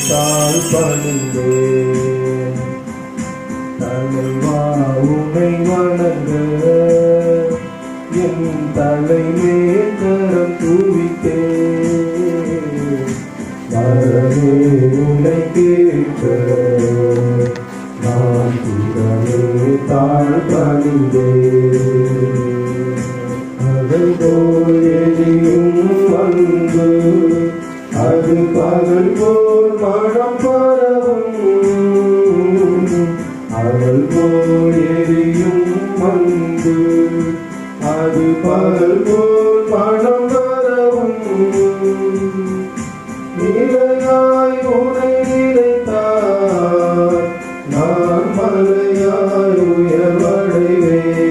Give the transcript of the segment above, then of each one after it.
தாழ் பணிந்தேன். தலைவா உனை வணங்க என் தலைமே கரம் தூவித்தேன். வரவே உனை கேட்க நான் சிறமே தாழ் பணிந்தேன். அதை போல் எரியும் வந்து அது பகல் போல் மனம் பரவும். அவள் போல் எரியும் வந்து அது பகல் போல் மனம் பரவும். நிலையாய் உனை நினைத்தார் நான் மலையாய் உயர்வடைவேன்.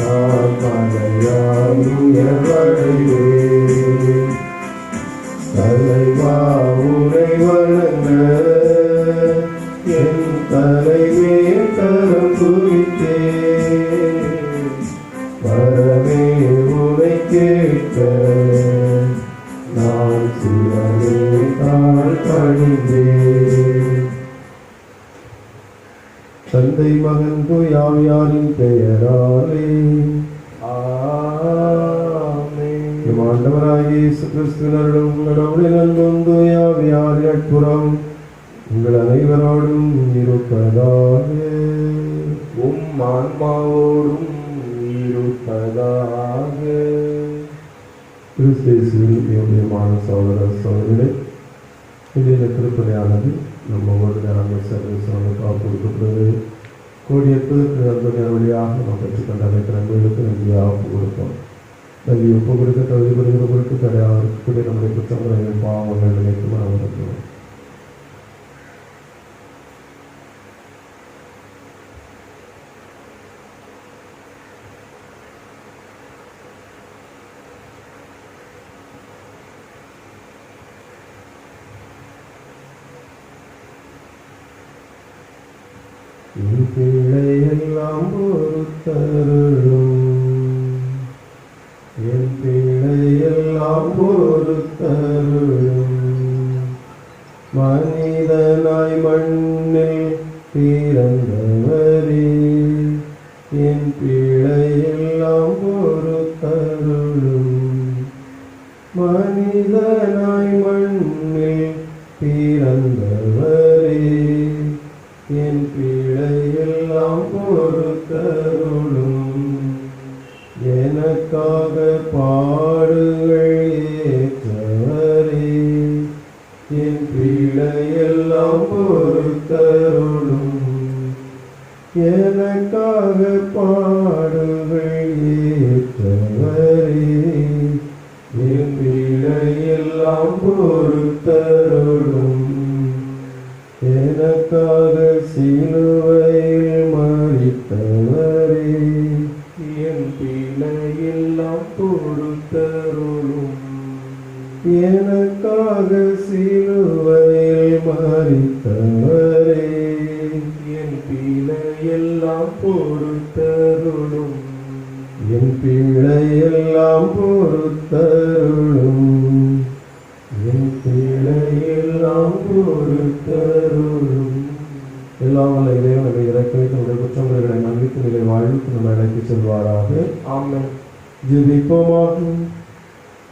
நான் மலையாய் உயர்வடைவேன். தலைவா உனை வணங்க என் தலைமே கரம் தூவித்தேன். வரவே உனை கேட்க நான் சிறமே தாழ் பணிந்தேன். தந்தை மகன் தூயாவியாரின் பெயராலே ஆமென். ஆண்டவராகிய இயேசு கிறிஸ்துவினருடன் உங்களுடைய நண்பன் தூயாவியாரின் நட்புறம் உங்கள் அனைவரோடும் இருப்பதாக. உம் ஆன்மாவோடும் இருப்பதாக. கிறிஸ்துவின் சகோதர சகோதரிகளே, இந்த திருப்பதியானது நம்ம ஒரு நேரம் சர்வீஸாக கொடுக்கப்படுவது கோடியற்பதற்கு நண்பர் வழியாக நாம் பெற்றுக்கொண்ட அனைத்து நண்பர்களுக்கு நன்றியாக ஒப்பு கொடுப்போம். நன்றி ஒப்பு கொடுக்க தகுதி கொடுக்கிற பொருட்கு தடையாக இருக்கக்கூடிய நம்முடைய குற்றங்களை பாவங்கள் நினைத்து நாம் இருக்கிறோம். பிழையெல்லாம் பொறுத்தருளும். என் பிழையெல்லாம் பொறுத்தருளும். மனிதனாய் மண்ணில் பிறந்தவரே என் பிழையெல்லாம் பொறுத்தருளும். மனிதனாய் மண்ணில் பிறந்தவரே என் பிழையெல்லாம் பொறுத்தருளும். எனக்காக பாடுகள் ஏற்றவரே என் பிழையெல்லாம் பொறுத்தருளும். எனக்காக பாடுகள் ஏற்றவரே என் பிழையெல்லாம் பொறுத்தருளும். எனக்காக சிலுவையில் மரித்தவரே என் பிழையெல்லாம் பொறுத்தருளும். எனக்காக சிலுவையில் மரித்தவரே என் பிழையெல்லாம் பொறுத்தருளும். என் பிழையெல்லாம் பொறுத்தருளும். என் பிழையெல்லாம் பொறுத்தருளும். எல்லாம் வல்ல இறைவன் நம்மை இறக்கி நம்முடைய குற்றங்களை மன்னித்து நிலை வாழ்வுக்கு நம்ம அழைத்து செல்வாராக. ஆமென். ஜெபிப்போமாக.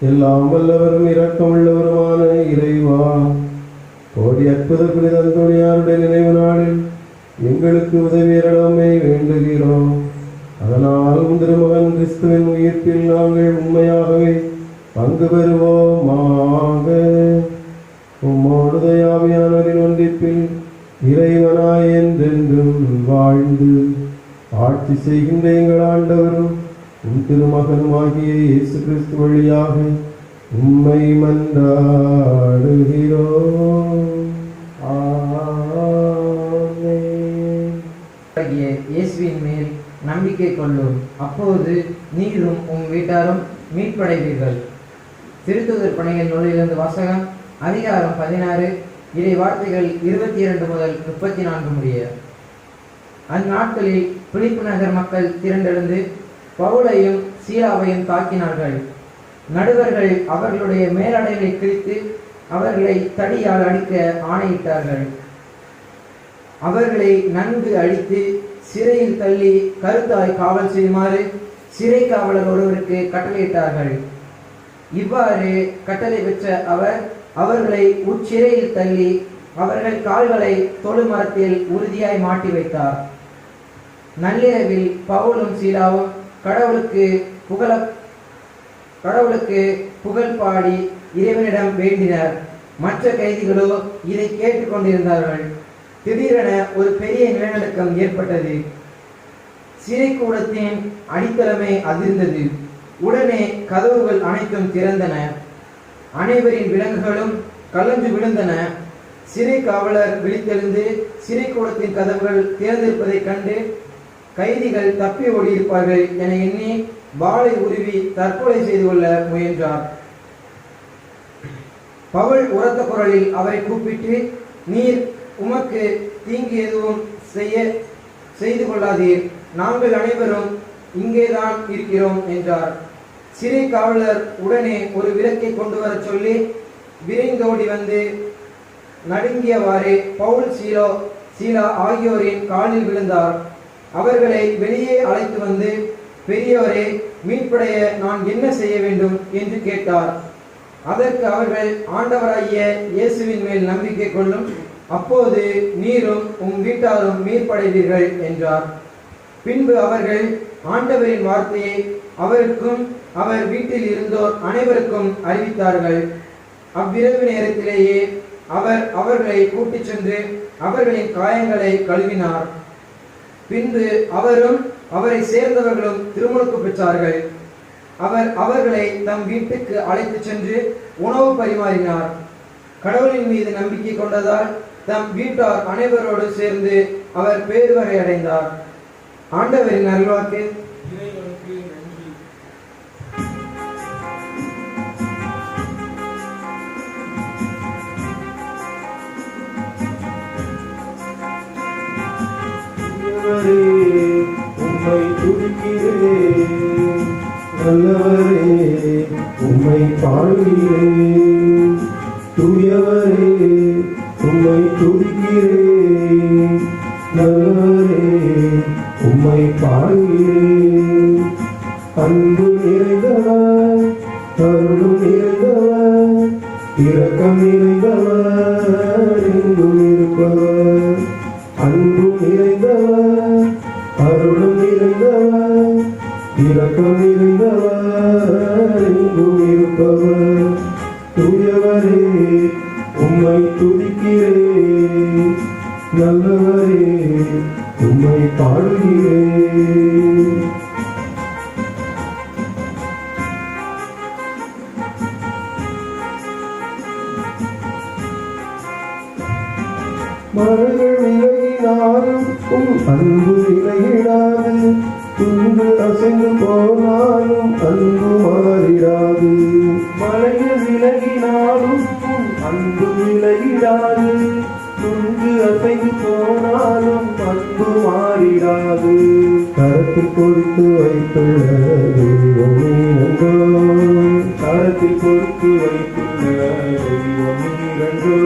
எல்லாம் வல்லவரும் இரக்கமுள்ளவருமான இறைவா, கோடி அற்புத புனித அந்தோனியாருடைய நினைவு நாளில் எங்களுக்கு உதவியரளமை வேண்டுகிறோம். அதனால் உம் திருமகன் கிறிஸ்துவின் உயிர்ப்பில் நாங்கள் உண்மையாகவே பங்கு பெறுவோமாக. உம்மோடு தயாவியானவரின் ஒன்றிப்பில் இறைவனாய் என்றென்றும் வாழ்ந்து ஆட்சி செய்கின்ற எங்கள் ஆண்டவரும் உம் திருமகனுமாகிய இயேசு கிறிஸ்து வழியாக உம்மை மன்றாடுகிறோம். ஆமென். இயேசுவின் மேல் நம்பிக்கை கொள்ளும், அப்போது நீரும் உம் வீட்டாரும் மீட்படைவீர்கள். திருத்துதர் பணிகள் நூலிலிருந்து வாசகம். அதிகாரம் 16, இறை வார்த்தைகள் 22 முதல் 34 முடிய. அந்நாட்களில் பிலிப்பு நகர் மக்கள் திரண்டெழுந்து பவுலையும் சீலாவையும் தாக்கினார்கள். நடுவர்கள் அவர்களுடைய மேலடைகளை கிழித்து அவர்களை தடியால் அடிக்க ஆணையிட்டார்கள். அவர்களை நன்கு அடித்து சிறையில் தள்ளி கருத்தாய் காவல் செய்யுமாறு சிறை காவலர் ஒருவருக்கு கட்டளையிட்டார்கள். இவ்வாறு கட்டளை பெற்ற அவர் அவர்களை உச்சிறையில் தள்ளி அவர்கள் கால்களை தொழுமரத்தில் உறுதியாய் மாட்டி வைத்தார். நள்ளிரவில் பவுலும் சீலாவும் கடவுளுக்கு புகழ் பாடி இறைவனிடம் வேண்டினர். மற்ற கைதிகளோ இதை கேட்டுக்கொண்டிருந்தார்கள். திடீரென ஒரு பெரிய நிலநடுக்கம் ஏற்பட்டது. சிறைக்கூடத்தின் அடித்தளமே அதிர்ந்தது. உடனே கதவுகள் அனைத்தும் திறந்தன. அனைவரின் விலங்குகளும் கலந்து விழுந்தன. சிறை காவலர் விழித்தெழுந்து சிறைக்கூடத்தின் கதவுகள் திறந்திருப்பதைக் கண்டு கைதிகள் தப்பி ஓடியிருப்பார்கள் என எண்ணி வாளை உருவி தற்கொலை செய்து கொள்ள முயன்றார். பவுல் உரத்த குரலில் அவரை கூப்பிட்டு, நீர் உமக்கு தீங்கு எதுவும் செய்து கொள்ளாதீர், நாங்கள் அனைவரும் இங்கேதான் இருக்கிறோம் என்றார். சிறை காவலர் உடனே ஒரு விளக்கை கொண்டு வர சொல்லி விரைந்தோடி வந்து நடுங்கியவாறே பவுல் சீலா ஆகியோரின் காலில் விழுந்தார். அவர்களை வெளியே அழைத்து வந்து, பெரியவரே, மீட்படைய நான் என்ன செய்ய வேண்டும் என்று கேட்டார். அதற்கு அவர்கள், ஆண்டவராகிய இயேசுவின் மேல் நம்பிக்கை கொள்ளும், அப்போது நீரும் உம் வீட்டாரும் மீட்படைவீர்கள் என்றார். பின்பு அவர்கள் ஆண்டவரின் வார்த்தையை அவருக்கும் அவர் வீட்டில் இருந்தோர் அனைவருக்கும் அறிவித்தார்கள். அவ்விரவு நேரத்திலேயே அவர் அவர்களை கூட்டிச் சென்று அவர்களின் காயங்களை கழுவினார். பின்பு அவரும் அவரை சேர்ந்தவர்களும் திருமுழுக்கு பெற்றார்கள். அவர் அவர்களை தம் வீட்டுக்கு அழைத்து சென்று உணவு பரிமாறினார். கடவுளின் மீது நம்பிக்கை கொண்டதால் தம் வீட்டார் அனைவரோடு சேர்ந்து அவர் பேருவகை அடைந்தார். ஆண்டவரின் அருள்வாக்கு. உம்மை துதிக்கிறேன், நல்லவரே உம்மை பாடுகிறேன், தூயவரே உம்மை துதிக்கிறேன், நல்லவரே உம்மை பாடுகிறேன். அன்பு நிறைந்தவர், அருளும் நிறைந்தவர், இரக்கம் நிறைந்தவர், எங்கும் இருப்பவர். அன்பு நிறைந்தவர், அருளும் நிறைந்தவர், இரக்கம் நிறைந்தவர், எங்கும் இருப்பவர். தூயவரே உம்மை துதிக்கிறேன், நல்லவரே உம்மை பாடுகிறேன். மரங்கள் விலகினாலும் உம் அன்பு விலகிடாது, துன்பு அசைந்து போனாலும் அன்பு மாறிடாது. மலைகள் விலகினாலும் உம் அன்பு விலகிடாது, துன்பு அசைந்து போனாலும் அன்பு மாறிடாது. கரத்தில் கொடுத்து வைத்துள்ள தெய்வம் நீரன்றோ, கரத்தில் கொடுத்து வைத்துள்ள தெய்வம் நீரன்றோ,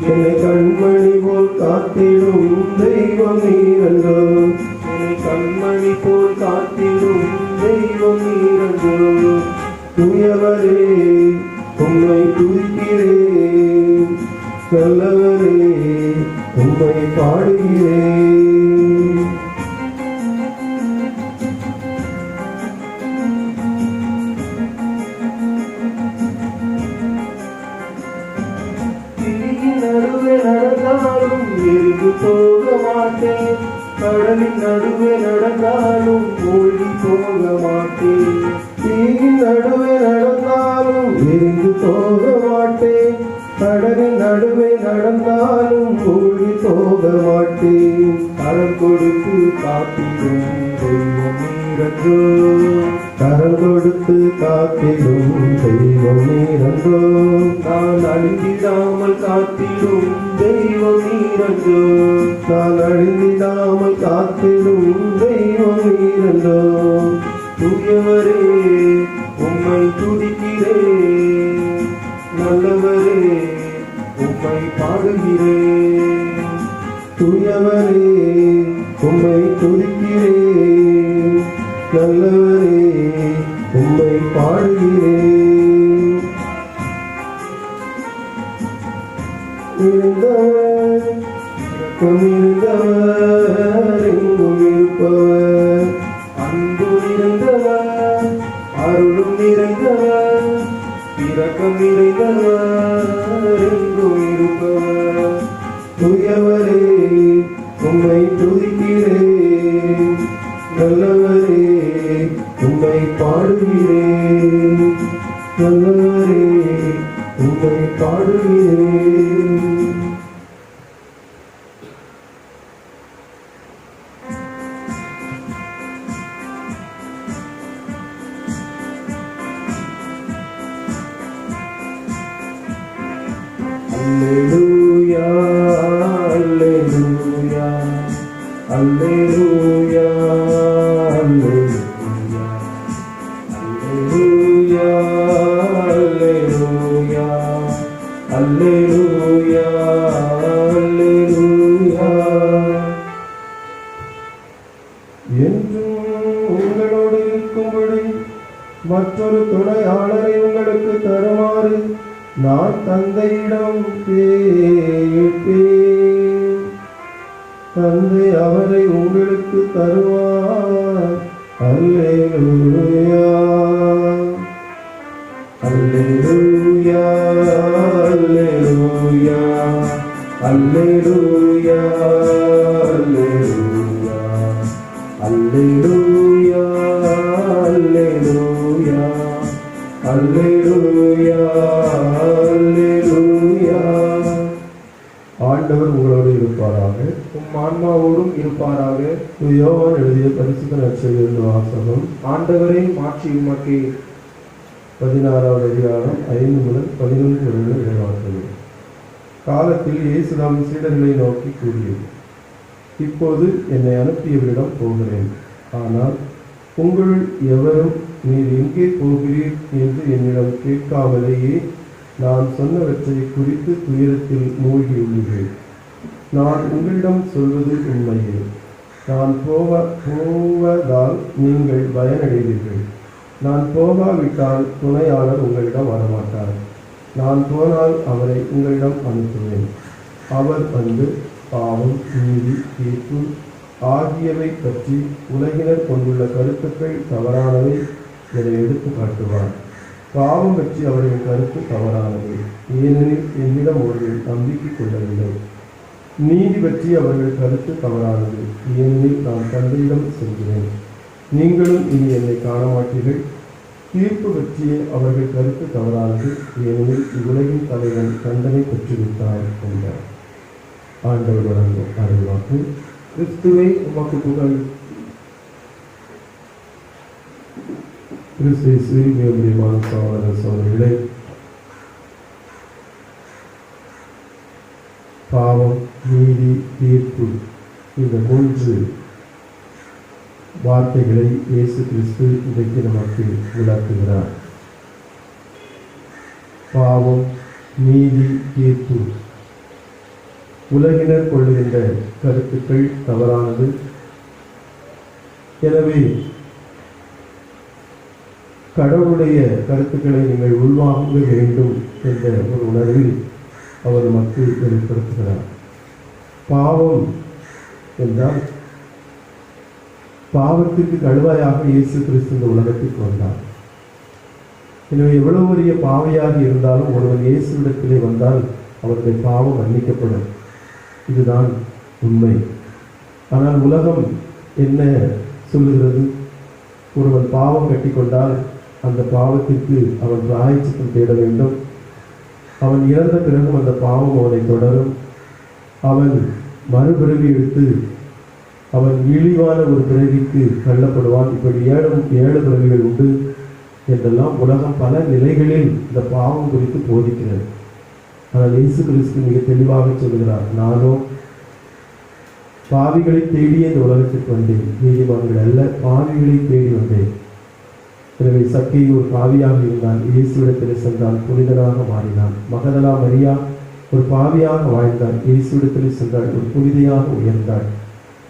என்னை கண்மணி போல் காத்திடும் தெய்வம் நீரன்றோ, என்னை கண்மணி போல் காத்திடும் தெய்வம் நீரன்றோ. தூயவரே உம்மை துதிக்கிறேன், நல்லவரே உம்மை பாடுகிறேன். நடுவே நடந்தாலும் எரிந்து போக மாட்டேன், கடலின் நடுவே நடந்தாலும் மூழ்கி போக மாட்டேன். தீயின் நடுவே நடந்தாலும் எரிந்து போக மாட்டேன், கடலின் நடுவே நடந்தாலும் மூழ்கி போக மாட்டேன். கரம் கொடுத்து காத்திடும் தெய்வம் நீரன்றோ, கரம் கொடுத்து காத்திடும் தெய்வம் நீரன்றோ, நான் அழிந்திடாமல் காத்திடும் தெய்வம் நீரன்றோ, நான் அழிந்திடாமல் காத்திடும் தெய்வம் நீரன்றோ. தூயவரே உம்மை துதிக்கிறேன், நல்லவரே பாடுகிறேன். தூயவரே உம்மை துதிக்கிறேன். நல்லவரே உம்மை பாடுகிறேன். இருந்தவர் இருந்தவர் எங்கும் இருப்பவர், அன்பு இருந்தவர் அருளும் நிறைந்தவர், இரக்கம் நிறைந்தவர் எங்கும் இருப்பவர். தூயவரே உம்மை துதிக்கிறேன். நல்லவரே உம்மை பாடுகிறேன். நல்லவரே உம்மை பாடுகிறேன். Alleluia, Alleluia, Alleluia, Alleluia, Alleluia, Alleluia, Alleluia. என்றும் உங்களோடு இருக்கும்படி மற்றொரு துணையாளரை உங்களுக்கு தருமாறு நான் தந்தையிடம் கேட்பேன். தந்தை அவரை உங்களுக்கு தருவார். அல்லேலூயா, அல்லேலூயா, அல்லேலூயா, அல்லேலூயா, அல்லேலூயா, அல்லேலூயா, அல்லேலூயா, அல்லேலூயா. ஆண்டவர் உங்களோடு இருப்பாராக, உம் ஆன்மாவோடும் இருப்பாராக. யோவான் எழுதிய பரிசுத்த நற்செய்தியிலிருந்து வாசகம். ஆண்டவரே மாட்சி உமக்கே. 16வது அதிகாரம் 5 முதல் 11 வரை இறைவாசகம். காலத்தில் இயேசு தம் சீடர்களை நோக்கி கூறியது, இப்போது என்னை அனுப்பியவரிடம் போகிறேன். ஆனால் உங்கள் எவரும் நீர் எங்கே போகிறீர் என்று என்னிடம் கேட்காமலேயே நான் சொன்னவற்றை குறித்து துயரத்தில் மூழ்கியுள்ளீர்கள். நான் உங்களிடம் சொல்வது உண்மையே. நான் போவதால் நீங்கள் பயனடைவீர்கள். நான் போகாவிட்டால் துணையாளர் உங்களிடம் வரமாட்டார். நான் போனால் அவரை உங்களிடம் அனுப்புவேன். அவர் வந்து பாவம், நீதி, தீர்ப்பு ஆகியவை பற்றி உலகினர் கொண்டுள்ள கருத்துக்கள் தவறானவை என எடுத்து காட்டுவார். பாவம் பற்றி அவர்களின் கருத்து தவறானது, ஏனெனில் என்னிடம் அவர்கள் நம்பிக்கை கொள்ளவில்லை. நீதி பற்றி அவர்கள் கருத்து தவறானது, ஏனெனில் நான் தந்தையிடம் செல்கிறேன், நீங்களும் இனி என்னை காண மாட்டீர்கள். தீர்ப்பு பற்றிய அவர்கள் கருத்து தவறானது, ஏனெனில் இவ்வுலகின் தலைவன் தண்டனை பெற்றுவிட்டார் என்றார். ஆண்டவர் வழங்கும் அருள்வாக்கு. கிறிஸ்துவே உமக்கு புகழ். கிறிஸ்துவின் சகோதர சகோதரிகளே, பாவம், நீதி, தீர்ப்பு இந்த 3 வார்த்தைகளை இயேசு கிறிஸ்து இன்றைக்கு நமக்கு விளக்குகிறார். பாவம், நீதி, தீர்ப்பு உலகினர் கொள்ளுகின்ற கருத்துக்கள் தவறானது. எனவே கடவுளுடைய கருத்துக்களை நீங்கள் உள்வாங்க வேண்டும் என்ற ஒரு உணர்வில் அவர் நமக்கு வெளிப்படுத்துகிறார். பாவம் என்றால் பாவத்திற்கு கழுவாயாக இயேசு கிறிஸ்து இந்த உலகத்திற்கு வந்தார். எனவே எவ்வளவு பெரிய பாவியாக இருந்தாலும் ஒருவன் இயேசுவிடத்திலே வந்தால் அவருடைய பாவம் மன்னிக்கப்படும். இதுதான் உண்மை. ஆனால் உலகம் என்ன சொல்லுகிறது? ஒருவன் பாவம் கட்டிக்கொண்டால் அந்த பாவத்திற்கு அவன் பிராயச்சித்தம் தேட வேண்டும். அவன் இறந்த பிறகும் அந்த பாவம் அவனை தொடரும். அவன் மறுபிறவி எடுத்து அவன் இழிவான ஒரு பிறவிக்கு தள்ளப்படுவான். இப்படி 7 பிறவிகள் உண்டு என்றெல்லாம் உலகம் பல நிலைகளில் இந்த பாவம் குறித்து போதிக்கிறது. ஆனால் இயேசு கிறிஸ்து மிக தெளிவாக சொல்லுகிறார், நானோ பாவிகளை தேடியே இந்த உலகத்திற்கு வந்தேன், நீதிமான்கள் அல்ல பாவிகளை தேடி வந்தேன். எனவே சக்கேயு ஒரு பாவியாக இருந்தான், இயேசுவிடத்தில் சென்றான், புனிதனாக மாறினான். மகதலா மரியா ஒரு பாவியாக வாழ்ந்தாள், இயேசுவிடத்தில் சென்றாள், ஒரு புனிதையாக உயர்ந்தாள்.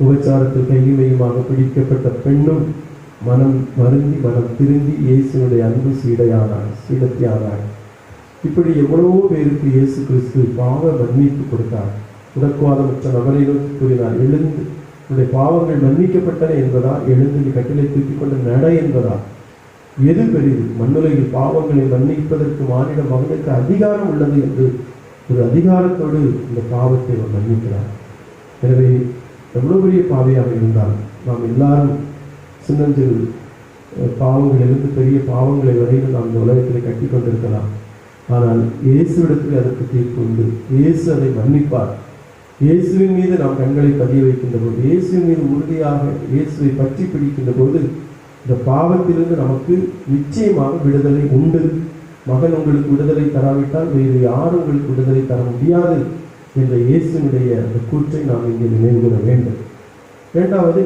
உபச்சாரத்தில் கையுமையுமாக பிடிக்கப்பட்ட பெண்ணும் மனம் வருந்தி மனம் திருந்தி இயேசுனுடைய அன்பு சீடத்தியானாள். இப்படி எவ்வளவோ பேருக்கு இயேசு கிறிஸ்து பாவ மன்னிப்பு கொடுத்தார். உடற்குவாதமற்ற நபரை நோக்கி கூறினார், எழுந்து உன்னுடைய பாவங்கள் மன்னிக்கப்பட்டன என்பதா, எழுந்து நீ கட்டிலை தூக்கிக் கொண்டு நட என்பதா? எது பெரிது? மண்ணுலகில் பாவங்களை மன்னிப்பதற்கு மானிட மகனுக்கு அதிகாரம் உள்ளது என்று ஒரு அதிகாரத்தோடு இந்த பாவத்தை அவர் மன்னிக்கிறார். எனவே எவ்வளவு பெரிய பாவியாக இருந்தால் நாம் எல்லாரும் சின்னஞ்சிறு பாவங்களிலிருந்து பெரிய பாவங்களை வரையில் நாம் இந்த உலகத்தில் கட்டி கொண்டிருக்கலாம். ஆனால் இயேசுவிடத்தில் அதற்கு தீர்ப்பு உண்டு. இயேசு அதை மன்னிப்பார். இயேசுவின் மீது நாம் கண்களை பதிய வைக்கின்ற போது, இயேசுவின் மீது உறுதியாக இயேசுவை பற்றி பிடிக்கின்ற போது இந்த பாவத்திலிருந்து நமக்கு நிச்சயமாக விடுதலை உண்டு. மகன் உங்களுக்கு விடுதலை தராவிட்டால் வேறு யாரும் உங்களுக்கு விடுதலை தர முடியாது என்ற இயேசுனுடைய அந்த கூற்றை நாம் இங்கே நினைவு கூற வேண்டும். இரண்டாவது,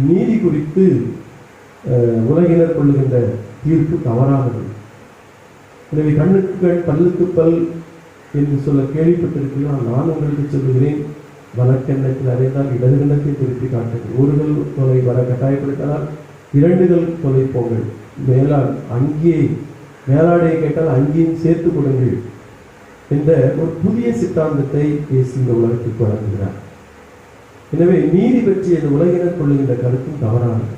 நீதி குறித்து உலகினர் கொள்ளுகின்ற தீர்ப்பு தவறானது. எனவே கண்ணுக்கு கண் பல்லுக்கு பல் என்று சொல்ல கேள்விப்பட்டிருக்கிறேன். நான் உங்களுக்கு சொல்லுகிறேன், வலக்கெண்ணத்தில் அறைந்தால் இடது கண்ணத்தை திருப்பி காட்டுங்கள். ஒரு கல் தொலை வர கட்டாயப்படுத்தினால் 2 கல் தொலை போங்கள். மேலாடையை கேட்டால் அங்கேயும் சேர்த்து கொடுங்கள் என்ற ஒரு புதிய சித்தாந்தத்தை இயேசு இந்த உலகத்துக்கு வழங்குகிறார். எனவே நீதி பற்றி இந்த உலகினர் கொள்ளுகின்ற கருத்தும் தவறானது.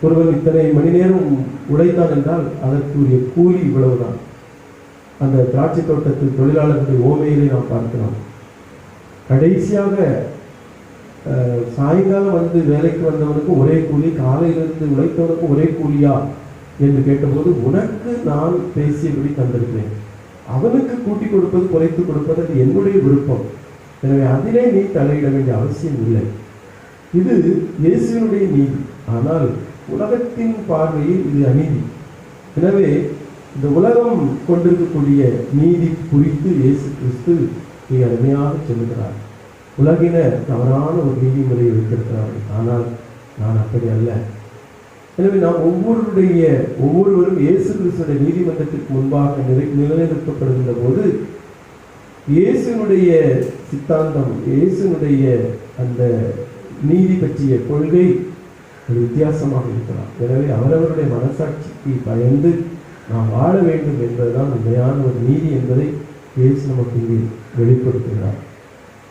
ஒருவன் இத்தனை மணி நேரம் உழைத்தான் என்றால் அதற்குரிய கூலி இவ்வளவுதான். அந்த திராட்சை தோட்டத்தில் தொழிலாளர்களுடைய ஓமையிலே நாம் பார்க்கலாம். கடைசியாக சாயங்காலம் வந்து வேலைக்கு வந்தவனுக்கு ஒரே கூலி, காலையிலிருந்து உழைத்தவனுக்கு ஒரே கூலியா என்று கேட்டபோது, உனக்கு நான் பேசியபடி தந்திருக்கிறேன், அவனுக்கு கூட்டி கொடுப்பது குறைத்து கொடுப்பது அது என்னுடைய விருப்பம், எனவே அதிலே நீ தலையிட வேண்டிய அவசியம் இல்லை. இது இயேசுவினுடைய நீதி. ஆனால் உலகத்தின் பார்வையில் இது அநீதி. எனவே இந்த உலகம் கொண்டிருக்கக்கூடிய நீதி குறித்து இயேசு கிறிஸ்து மிக அருமையாக சொல்லுகிறார். உலகினர் தவறான ஒரு நீதிமுறையை வைத்திருக்கிறார்கள், ஆனால் நான் அப்படி அல்ல. எனவே நாம் ஒவ்வொருவரும் இயேசு கிறிஸ்துடைய நீதிமன்றத்திற்கு முன்பாக நிலைநிறுத்தப்படுகின்ற போது இயேசுனுடைய சித்தாந்தம், இயேசுனுடைய அந்த நீதி பற்றிய கொள்கை வித்தியாசமாக இருக்கலாம். எனவே அவரவருடைய மனசாட்சிக்கு பயந்து நாம் வாழ வேண்டும் என்பதுதான் உண்மையான ஒரு நீதி என்பதை இயேசு நமக்கு இங்கே வெளிப்படுத்துகிறார்.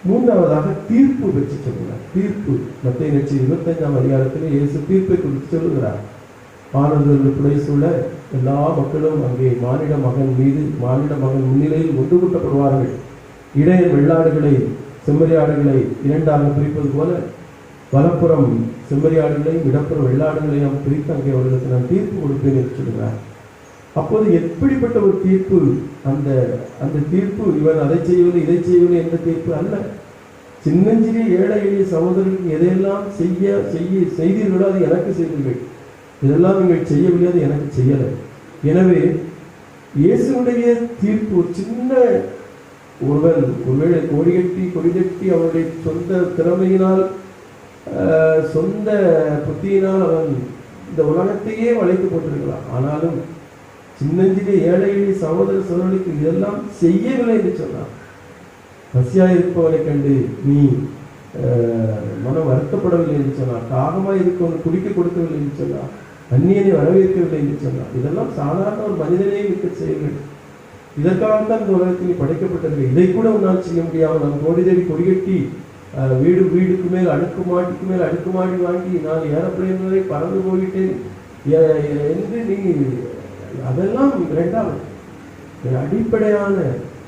மூன்றாவதாக தீர்ப்பு பற்றி சொல்கிறார். தீர்ப்பு மத்தேயு 25ஆம் அதிகாரத்தில் இயேசு தீர்ப்பை குறித்து சொல்லுகிறார். மாணவர்கள் புடை சூழ எல்லா மக்களும் அங்கே மானிட மகன் முன்னிலையில் ஒன்று கூட்டப்படுவார்கள். இடையர் வெள்ளாடுகளை செம்மறியாடுகளை 2ஆக பிரிப்பது போல வலப்புறம் செம்மறியாடுகளையும் இடப்புறம் வெள்ளாடுகளையும் பிரித்து அங்கே அவர்களுக்கு நான் தீர்ப்பு கொடுப்பேன் என்று சொல்கிறார். அப்போது எப்படிப்பட்ட ஒரு தீர்ப்பு? அந்த தீர்ப்பு இவன் அதை செய்யவில்லை இதை செய்யவில்லை என்ற தீர்ப்பு அல்ல. சின்னஞ்சிறிய ஏழை எளிய சகோதரர்களுக்கு எதையெல்லாம் செய்தீர்களோ அது எனக்கு செய்தீர்கள், இதெல்லாம் நீங்கள் செய்யவில்லை அது எனக்கு செய்யலை. எனவே இயேசுடைய தீர்ப்பு ஒரு சின்ன ஒருவன் ஒருவேளை கொடிகட்டி அவருடைய சொந்த திறமையினால் சொந்த புத்தியினால் அவன் இந்த உலகத்தையே வளைத்து போட்டிருக்கலாம். ஆனாலும் சின்னஞ்சிலே ஏழை எளிய சகோதரர்களுக்கு இதெல்லாம் செய்யவில்லை என்று சொன்னார். பசியாக இருப்பவனை கண்டு நீ மனம் வருத்தப்படவில்லை என்று சொன்னார். தாகமாக இருக்கவன் குடிக்க கொடுக்கவில்லை என்று சொன்னார். அந்நியனை வரவேற்கவில்லை என்று சொன்னார். இதெல்லாம் சாதாரண ஒரு மனிதனே இருக்க செயல்கள். இதற்காகத்தான் இந்த உலகத்தில் படைக்கப்பட்டது. இதை கூட உன்னால் செய்ய முடியாமல் நான் கோடி தேடி கொடிகட்டி வீடுக்கு மேல் அடுக்குமாடிக்கு மேல் அடுக்குமாடி வாங்கி நான் ஏரோப்ளேன் வரை பறந்து போயிட்டேன் என்று நீ அதெல்லாம் இரண்டாவது அடிப்படையான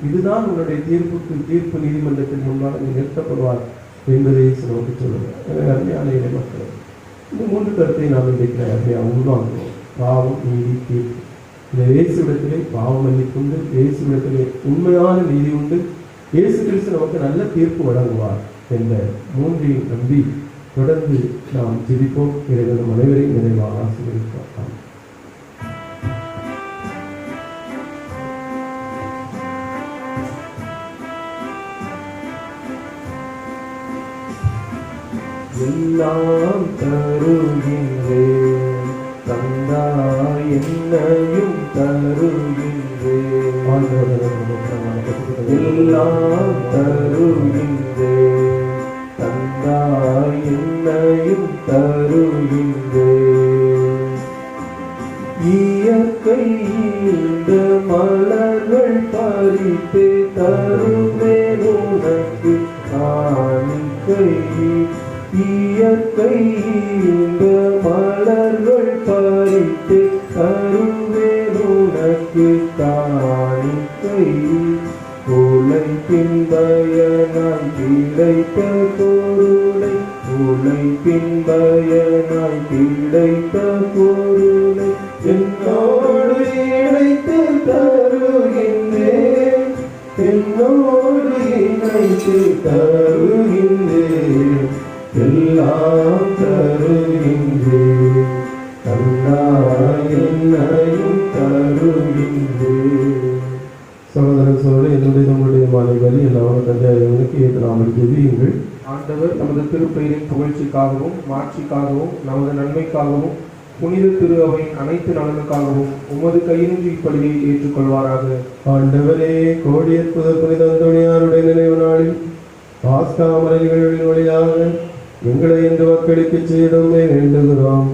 இதுதான் உன்னுடைய தீர்ப்பு நீதிமன்றத்தின் முன்பாக நீ நிறுத்தப்படுவார் என்பதை நமக்கு சொல்லுவார். எனவே அருமையான இறை மக்கள், இந்த 3 கருத்தை நாம் இன்றைக்கு அருமையாக உள்வாங்குவோம். பாவம், நீதி, தீர்ப்பு. இந்த இயேசுவிடத்திலே பாவம் மன்னிப்புண்டு, இயேசுவிடத்திலே உண்மையான நீதி உண்டு, இயேசு கிறிஸ்து நமக்கு நல்ல தீர்ப்பு வழங்குவார் என்ற 3ஐயும் நம்பி தொடர்ந்து நாம் ஜெபிப்போம். இறைவன் அனைவரையும் நிறைவாக ஆசீர்வதிப்பார். எல்லாம் தருகின்றேன் தந்தாய் என்னையும் தருகின்றேன், எல்லாம் தருகின்றே தந்தாய் என்னையும் தருகின்றே இயற்கை இந்த மலர்கள் பறித்தே தருவேன் உனக்கு காணிக்கை இயற்கை இந்த மலர்கள் பறித்தே தருவேன் உனக்கு காணிக்கை உழைப்பின் பயனாய் கிடைத்த பொருளை உழைப்பின் பயனாய் கிடைத்த பொருளை என்னோடு இணைத்து தருகின்றேன் என்னோடு இணைத்து தருகின்றேன் எல்லாம் தருகின்றேன் தந்தாய் என்னையும் தருகின்றேன். சகோதரன் சோழ என்னுடைய நம்முடைய மாலை வலி எல்லாம் தந்தையாருக்கு ஏற்றாமல் துதியுங்கள். ஆண்டவர் நமது திருப்பெயரின் புகழ்ச்சிக்காகவும் மாட்சிக்காகவும் நமது நன்மைக்காகவும் புனித திரு அவையின் அனைத்து நலனுக்காகவும் உமது கையின்றி இப்படியை ஏற்றுக்கொள்வாராக. ஆண்டவரே கோடியற்புத புனித அந்தோணியாருடைய நினைவு நாளில் பாஸ்கா மலைகளின் வழியாக எங்களை இன்று வாக்களிக்க செய்தோமே வேண்டுகிறோம்.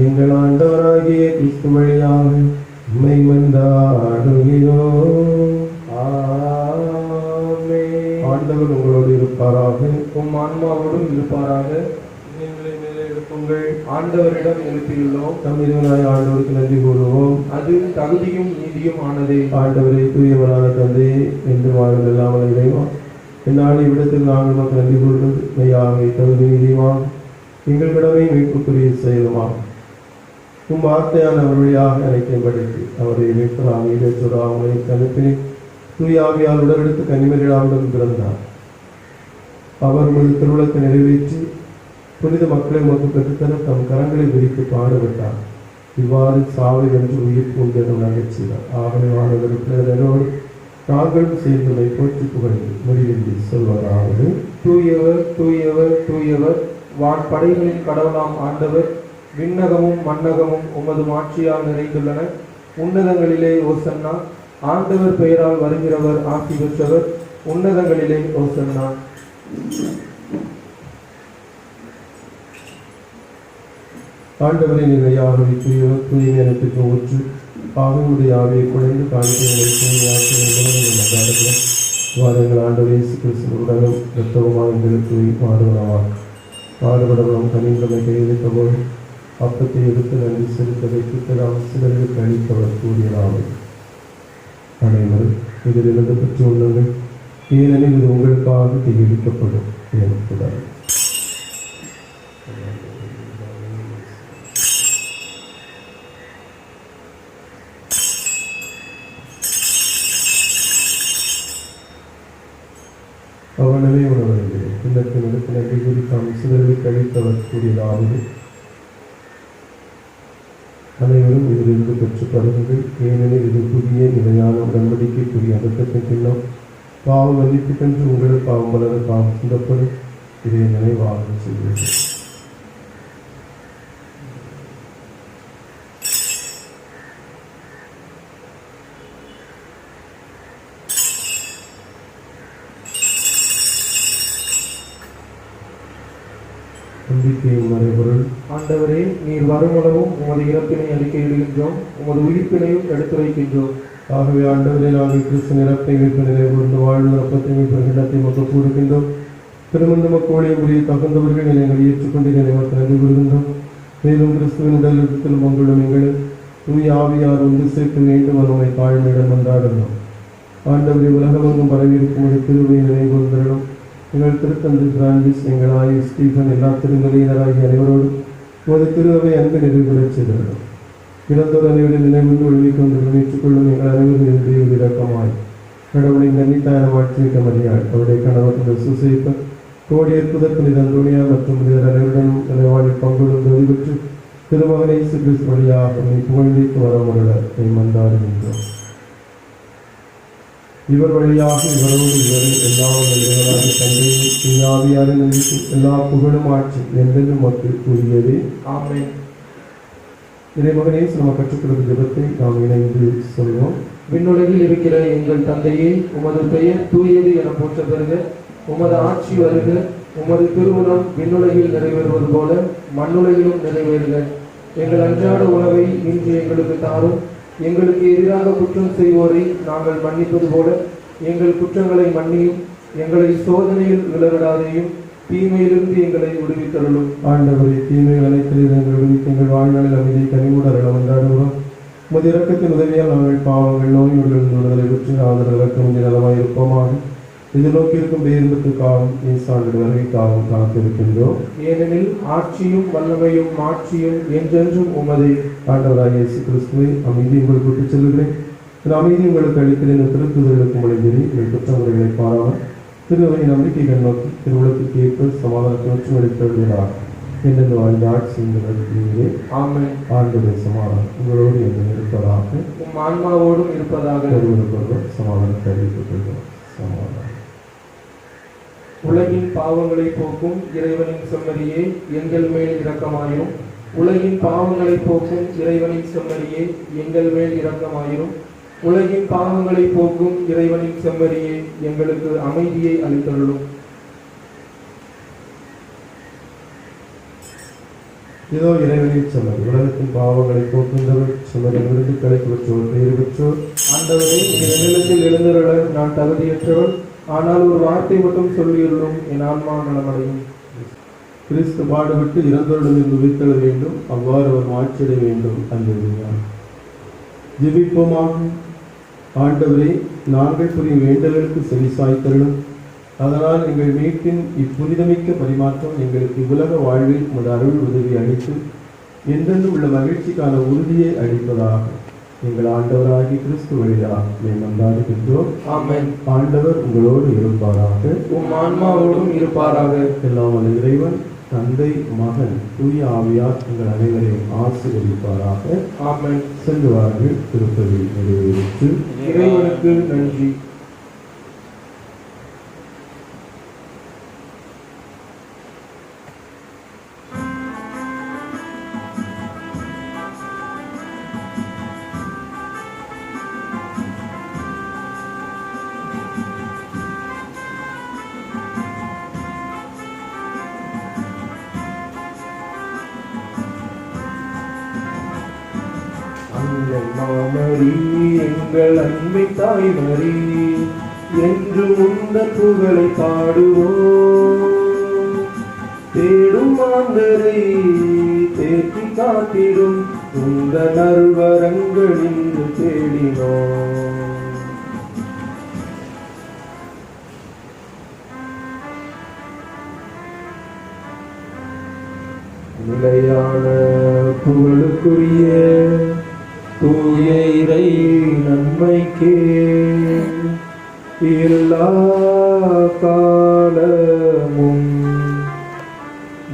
எங்கள் ஆண்டவராகிய கிறிஸ்து வழியாக உம்மை மன்றாடுகிறோம். ஆமென். ஆண்டவர் உங்களோடு இருப்பாராக, உம் ஆன்மாவோடும் இருப்பாராக. எங்களை மேலே எழுப்புங்கள். ஆண்டவரிடம் எழுப்பியுள்ளோம், தம் இறைவனாய் ஆண்டவருக்கு நன்றி கூறுவோம். அது தகுதியும் நீதியும் ஆனதே. ஆண்டவரை தூயவரான தந்தையே என்று வாழ்வில் இல்லாமல் இறைவா என்னால் இவ்விடத்தில் நாங்கள் மக்கள் நன்றி கூறுவது மெய்யாகவே தகுதி நீதியுமாம் எங்கள் கடமை மீட்புக்குரிய செயலுமாம். உம் வார்த்தையான அவர் வழியாக அனைத்தையும் படைத்து அவரை மீட்பராக இடைச்சொடாமலை அனுப்பினேன். தூயாவியால் உடலெடுத்து கன்னிமரியாவுடன் பிறந்தார். அவர் உமது திருவிழத்தை நிறைவேற்றி புனித மக்களை உமக்கு பெற்றுத்தர தம் கரங்களை விரித்து பாடுபட்டார். இவ்வாறு சாவை வென்று உயிர் பூண்டு என நகைச்சினார். ஆகவே வாழ்வதற்கோடு நாங்களும் சேர்ந்ததை போற்றி புகழ்ந்து முடிவின்றி சொல்வதாவது: தூயவர் தூயவர் தூயவர், வான் படைகளின் கடவுளாம் ஆண்டவர். விண்ணகமும் மண்ணகமும் உமது மாட்சியால் நிறைந்துள்ளன. உன்னதங்களிலே ஓசன்னா. ஆண்டவர் பெயரால் வருகிறவர் ஆசி பெற்றவர். உன்னதங்களிலே ஓசன்னா. ஆண்டவரை நிறையாகவே தூயவர் தூய்மை அனைத்துக்கு ஊற்று பாவமுடைய ஆவியை குறைந்து காணிக்கைகளை தூய்மையாக்குகிறோம். வாரங்கள் ஆண்டவர் இயேசு கிறிஸ்துவுடனும் இரத்தவுமாக எங்களுக்கு மாறுபடவும் கனிந்தமை கையெழுத்த போது அப்பத்தை எடுத்து நன்றி செலுத்த வைத்து சிலருக்கு அளித்தவர் கூறியதாவது: அனைவரும் இதிலிருந்து பெற்று உண்ணுங்கள், ஏனெனில் இது உங்களுக்காக கையளிக்கப்படும் எனக்கூடாது. அவனவே உணவருந்தே பின்னத்தின் எடுத்து நன்றி கூறி தாம் சிலருக்கு கழித்தவர் கூறியதாவது: அனைவரும் இதிலிருந்து பெற்று பருகுங்கள், ஏனெனில் இது புதிய நிலையான உடன்படிக்கைக்குரிய அடக்கத்தின் பின்னம் பாவ மன்னிப்புக்கென்று உங்கள் பாவம் வளர பாவம் சிந்தப்படும். இதை நினைவாக செய்வீர்கள். நம்பிக்கையின் மறைபொருள். ஆண்டவரே, நீர் வருமளவும் உமது இறப்பினை அறிக்கையிடுகின்றோம், உமது உயிர்ப்பினையும் எடுத்து வைக்கின்றோம். ஆகவே ஆண்டவரே, நாங்கள் கிறிஸ்து நிறப்பை மீட்பு நினைவுகூர்ந்து வாழ்வு ரப்பத்தை மீட்பு இடத்தை மக்கள் கூறுகின்றோம். திருமந்த மக்களுடைய முடியை தகுந்தவர்கள் எங்களை ஏற்றுக்கொண்டு நினைவுக்கு நன்றி கூறுகின்றோம். மேலும் கிறிஸ்துவின் உடல் இடத்தில் உங்களுடன் எங்களை தூய் ஆவியார் ஒன்று சேர்த்து வேண்டும் நம்மை தாழ்மையிடம் கொண்டாடுகிறோம். ஆண்டவரை உலகமெங்கும் பரவியிருக்கும் ஒரு திருவை நினைவுகூர்ந்தரும் எங்கள் திருத்தந்தை பிரான்சிஸ், எங்கள் ஆயு ஸ்டீஃபன், எல்லா திருநிலையினராகிய அனைவரோடு ஒரு திருவை அன்பு நிறைவுறச் செய்திருக்கிறோம். இறந்தோர் அனைவரின் நினைவுண்டு ஒழுங்கிக் கொண்டு ஏற்றுக்கொள்ளும் எங்கள் அனைவரும் இறக்கமாய் கடவுளின் தன்னித்தான மாற்றிவிட்ட மரியாள், அவருடைய கணவர் சுசேப்பர், கோடியற்புதர் புனித அந்தோணியா மற்றும் இதர் அனைவருடன் நினைவாளில் பங்குடன் உதவி பெற்று திருமகனை இயேசு கிறிஸ்து வழியாக புகழ்ந்திக்கு வரமுள்ள மன்றாடுகின்றோம். இவர் வழியாக இவரோடு இவரை எல்லா இறைவனாக தந்தையை ஆவியாரின் எல்லா புகழும் ஆட்சி என்றென்றும் மக்கள் கூறியதே. ஆமென். இறைமகனே நம்ம கற்றுக்கொடுத்த ஜெபத்தை நாம் இணைந்து சொல்வோம். விண்ணுலகில் இருக்கிற எங்கள் தந்தையே, உமது பெயர் தூயது என போற்ற பெறுக. உமது ஆட்சி வருக. உமது திருவுளம் விண்ணுலகில் நிறைவேறுவது போல மண்ணுலகிலும் நிறைவேறுக. எங்கள் அன்றாட உணவை இன்று எங்களுக்கு தாரும். எங்களுக்கு எதிராக குற்றம் செய்வோரை நாங்கள் மன்னிப்பது போல எங்கள் குற்றங்களை மன்னியும். எங்களை சோதனையில் விழவிடாதையும் தீமையிலிருந்து எங்களை விடுவித்தருளும். ஆண்டவரே, தீமைகள் அனைத்திலிருந்து எங்கள் விடுவித்து எங்கள் வாழ்நாளில் அமைதி கனிவுடன் கொண்டாடுகிறோம். உமது இரக்கத்தின் உதவியால் நாங்கள் பாவங்கள் நோய்களிலிருந்து விடுதலை பெற்று ஆதரவு நலமாய் இருப்போமாக. இது நோக்கி இருக்கும் பேருந்துக்காகவும் ஈசாண்டு வருகைக்காகவும் காத்திருக்கின்றோம். ஏனெனில் ஆட்சியும் வல்லமையும் மாட்சியும் என்றென்றும் உமதே. ஆண்டவராகிய இயேசு கிறிஸ்துவை அமைதி உங்களுக்கு விட்டுச் செல்கிறேன். இந்த அமைதி உங்களுக்கு அளிக்கிறேன். திருத்துதலுக்கு மொழிகிறி எங்கள் குற்றமுறைகளை பாராமல் திருவை நம்பிக்கைகள் நோக்கி திருவுலத்துக்கு ஏற்ப சமாதானத்தை ஒற்றுமளிக்கிறார் என்று வாழ்ந்த ஆட்சி நடத்துகிறேன். ஆமென். ஆண்டவருடைய சமாதானம் உங்களோடு என்று இருப்பதாக, உம் ஆன்மாவோடும் இருப்பதாக. ஒருவருக்கொருவர் சமாதானத்தை அறிவித்துக் சமாதானம். உலகின் பாவங்களை போக்கும் இறைவனின் செம்மறியே, எங்கள் மேல் இரக்கமாயிரும். உலகின் பாவங்களை போக்கும் இறைவனின் செம்மறியே, எங்கள் மேல் இரக்கமாயிரும். உலகின் பாவங்களை போக்கும் இறைவனின் செம்மறியே, எங்களுக்கு அமைதியை அளித்தருளும். இதோ இறைவனின் செம்மறி, உலகத்தின் பாவங்களை போக்குகின்றவர், செம்மறியின் விருதுகளை பெற்றோர், பெயர் பெற்றோர். ஆண்டவரே, இந்த நிலத்தில் எழுந்தருள நான் தகுதியற்றவர். ஆனால் ஒரு வார்த்தை மட்டும் சொல்லியுள்ளோம், என் ஆன்மா நலமடையும். கிறிஸ்து பாடுபட்டு இறந்தோரிடமிருந்து உயிர்த்தெழ வேண்டும், அவ்வாறு அவர் மாற்றிட வேண்டும். அல்லேலூயா. ஜெபிப்போமாக. ஆண்டவரே, நாங்கள் புரியும் வேண்டல்களுக்கு செவிசாய்த்தருளும். அதனால் எங்கள் மீட்பின் இப்புனிதமிக்க பரிமாற்றம் எங்களுக்கு உலக வாழ்வில் உமது அருள் உதவி அளித்து என்றென்று உள்ள மகிழ்ச்சிக்கான உறுதியை அளிப்பதாக எங்கள் ஆண்டவராகி கிறிஸ்து வழியாக மன்றாடுகின்றோம். ஆமென். ஆண்டவர் உங்களோடு இருப்பாராக, உம் ஆன்மாவோடும் இருப்பாராக. எல்லாம் வல்ல இறைவன் தந்தை, மகன், தூய ஆவியார் உங்கள் அனைவரையும் ஆசீர்வதிப்பாராக. ஆமென். சென்று வாருங்கள். திருப்பதி நிறைவேற்று. இறைவனுக்கு நன்றி. மாமரி, எங்கள் அன்பை தாய்மரி, என்று உந்தன் புகழை பாடுவோம். தேடும் மாந்தரை தேற்றி காத்திடும் உந்தன் அருள்வரங்கள் இன்று தேடினோம். நிலையான புகழுக்குரிய தூய இறை நன்மைக்கே எல்லா காலமும்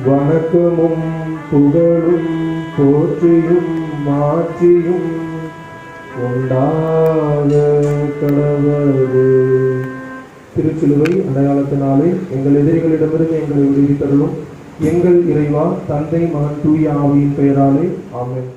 வணக்கமும் புகழும் போற்றியும் மாற்றியும் உண்டாக கடவது. திருச்சிலுவை அடையாளத்தினாலே எங்கள் எதிரிகளிடமிருந்து எங்களை விடுவித்தருளும். எங்கள் இறைவா, தந்தை, மகன், தூய ஆவியின் பெயராலே. ஆமென்.